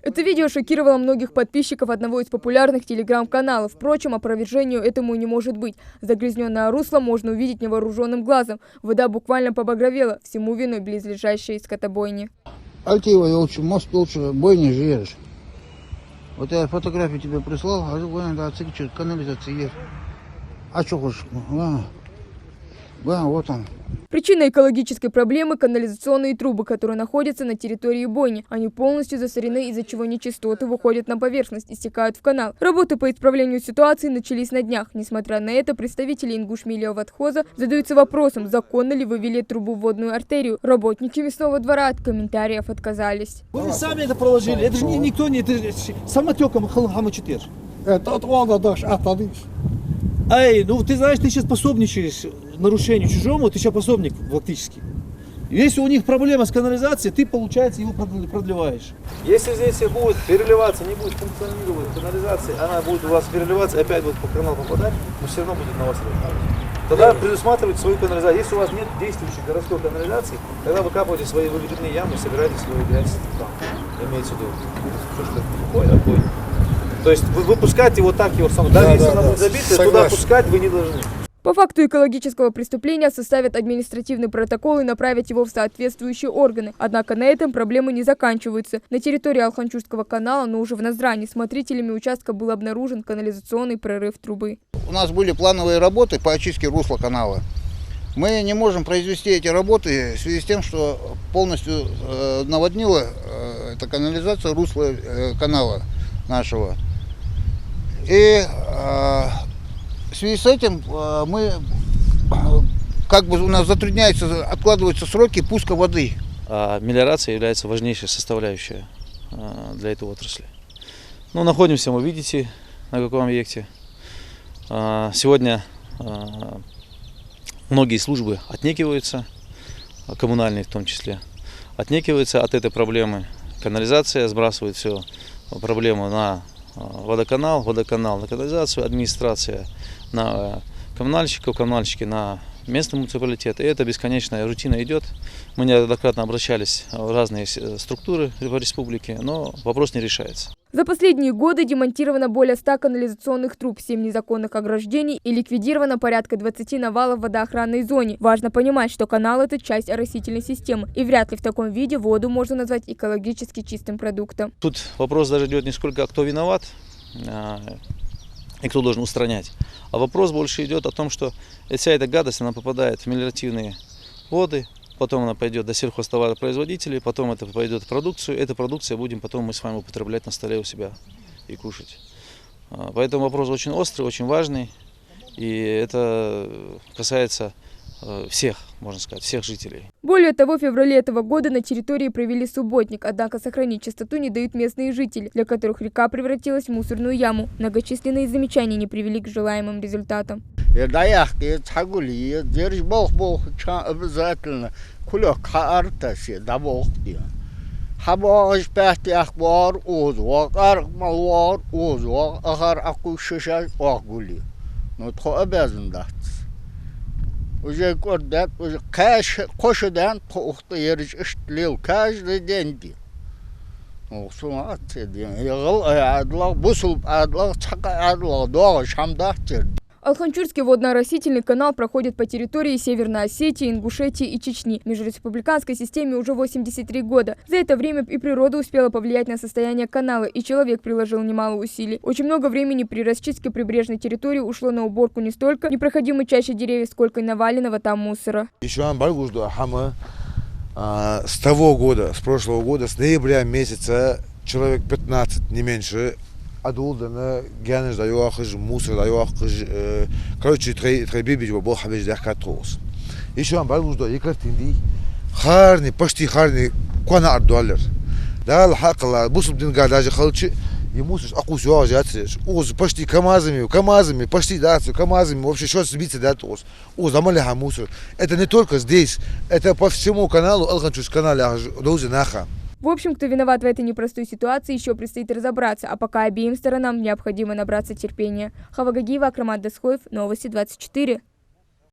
Это видео шокировало многих подписчиков одного из популярных телеграм-каналов. Впрочем, опровержению этому не может быть. Загрязненное русло можно увидеть невооруженным глазом. Вода буквально побагровела, всему виной близлежащей скотобойни. Альтиева, мост лучше, бойни же едешь. Вот я фотографию тебе прислал, а канализация есть. А что хочешь? Вот он. Причина экологической проблемы – канализационные трубы, которые находятся на территории бойни. Они полностью засорены, из-за чего нечистоты выходят на поверхность и стекают в канал. Работы по исправлению ситуации начались на днях. Несмотря на это, представители Ингушмилиоводхоза задаются вопросом, законно ли вывели трубу в водную артерию. Работники мясного двора от комментариев отказались. Вы сами это проложили. Это же никто не... Самотеком хамачутер. Это отвал дашь, Эй, ну ты знаешь, ты сейчас пособничаешь нарушению чужому, ты сейчас пособник фактически. Если у них проблема с канализацией, ты, получается, его продлеваешь. Если здесь будет переливаться, не будет функционировать канализация, она будет у вас переливаться, опять будет по каналу попадать, но все равно будет на вас работать. Тогда предусматривайте свою канализацию. Если у вас нет действующей городской канализации, тогда выкапывайте свои выгребные ямы, собирайте свою грязь там. Имеется в виду, все, что такое, отбой. То есть вы выпускаете вот так его сам. Даже если она будет забита, туда пускать вы не должны. По факту экологического преступления составят административный протокол и направят его в соответствующие органы. Однако на этом проблемы не заканчиваются. На территории Алханчурского канала, но уже в Назране, смотрителями участка был обнаружен канализационный прорыв трубы. У нас были плановые работы по очистке русла канала. Мы не можем произвести эти работы в связи с тем, что полностью наводнила эта канализация русла канала нашего. И в связи с этим у нас затрудняются, откладываются сроки пуска воды. Мелиорация является важнейшей составляющей для этой отрасли. Ну, находимся, вы видите, на каком объекте. Сегодня многие службы отнекиваются, коммунальные в том числе, отнекиваются от этой проблемы. Канализация сбрасывает всю проблему на водоканал на канализацию, администрация на коммунальщиков, коммунальщики на местный муниципалитет. И это бесконечная рутина идет. Мы неоднократно обращались в разные структуры в республике, но вопрос не решается. За последние годы демонтировано более 100 канализационных труб, 7 незаконных ограждений и ликвидировано порядка 20 навалов в водоохранной зоне. Важно понимать, что канал – это часть оросительной системы, и вряд ли в таком виде воду можно назвать экологически чистым продуктом. Тут вопрос даже идет не сколько, кто виноват и кто должен устранять, а вопрос больше идет о том, что вся эта гадость, она попадает в мелиоративные воды, потом она пойдет до сельхозтоваропроизводителей, потом это пойдет в продукцию. Эту продукцию будем потом мы с вами употреблять на столе у себя и кушать. Поэтому вопрос очень острый, очень важный. И это касается всех, можно сказать, всех жителей. Более того, в феврале этого года на территории провели субботник, однако сохранить чистоту не дают местные жители, для которых река превратилась в мусорную яму. Многочисленные замечания не привели к желаемым результатам. Уже гордят, уже кошедан тоқты еріш іштлеу каждый день ди. Осуна атседи. Ягыл адлаг, бусул адлаг, чака адлаг, доға шамдақ жерди. Алханчурский водно-оросительный канал проходит по территории Северной Осетии, Ингушетии и Чечни. В межреспубликанской системе уже 83 года. За это время и природа успела повлиять на состояние канала, и человек приложил немало усилий. Очень много времени при расчистке прибрежной территории ушло на уборку не столько непроходимой чаще деревьев, сколько и наваленного там мусора. Еще с того года, с прошлого года, с ноября месяца, человек 15, не меньше, адулдана гянеш даюахыж мусор даюахыж короче требибич был хавеж дахкатрос еще он балужда екартинди харни почти харни кона ардуалер да алхакла бусуб динга даже халчи ему акус юажатсеш уз почти камазами почти да камазами вообще что сбиться да тос уз амалиха мусор это не только здесь, это по всему каналу Алханчурский канал доузи наха. В общем, кто виноват в этой непростой ситуации, еще предстоит разобраться, а пока обеим сторонам необходимо набраться терпения. Хава Гагиева, Акрамат Дасхоев, Новости 24.